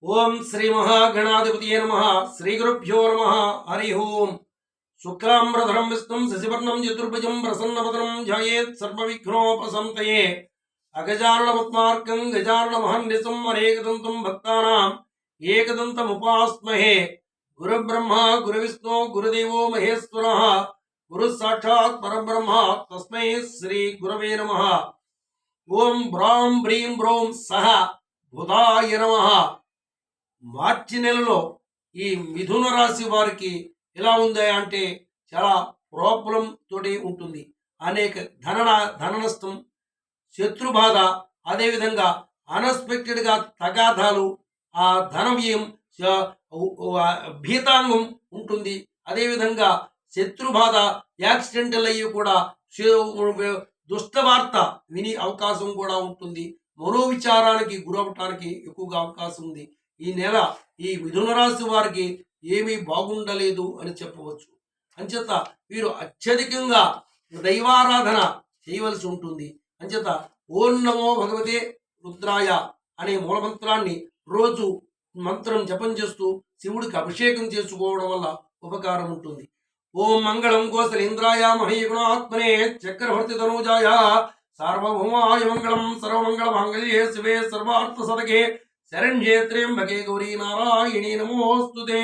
ఓం శ్రీ మహాగణాధిపతియే నమః. శ్రీ గురుభ్యో నమః. హరి ఓం. శుక్లాంబరధరం విష్ణుం శశివర్ణం చతుర్భుజం ప్రసన్నవదనం ధ్యాయేత్ సర్వవిఘ్నోపశాంతయే. అగజానన పద్మార్కం గజానన మహర్నిశం అనేకదంతం భక్తానాం ఏకదంతముపాస్మహే. గురుబ్రహ్మ గురువిష్ణు గురుదేవో మహేశ్వరః. గురు సాక్షాత్ పరబ్రహ్మ తస్మై శ్రీ గురవే నమః. ఓం బ్రాం బ్రీం బ్రోం సహ బుధాయ నమః. మార్చి నెలలో ఈ మిథున రాశి వారికి ఎలా ఉంది అంటే చాలా ప్రాబ్లం తోటి ఉంటుంది. అనేక ధన నష్టం, శత్రు బాధ, అదేవిధంగా అన్ఎక్స్పెక్టెడ్గా తగాదాలు, ఆ ధన వ్యయం, భీతాంగం ఉంటుంది. అదేవిధంగా శత్రు బాధ, యాక్సిడెంటల్ అయ్యి కూడా దుష్టవార్త విని అవకాశం కూడా ఉంటుంది. మనోవిచారానికి గురవటానికి ఎక్కువగా అవకాశం ఉంది. ఈ నెల ఈ మిథున రాశి వారికి ఏమీ బాగుండలేదు అని చెప్పవచ్చు. అంచేత వీరు అత్యధికంగా దైవారాధన చేయవలసి ఉంటుంది. అంచేత ఓం నమో భగవతే రుద్రాయ అనే మూలమంత్రాన్ని రోజు మంత్రం జపం చేస్తూ శివుడికి అభిషేకం చేసుకోవడం వల్ల ఉపకారం ఉంటుంది. ఓం మంగళం కోసలేంద్రాయ మహీగుణాత్మనే చక్రవర్తి తనూజాయ సార్వభౌమాయ మంగళం సర్వమంగళ మాంగళ్యే శివే సర్వార్థ సదకే శరణ్యే త్ర్యంబకే గౌరీ నారాయణీ నమోస్తుతే.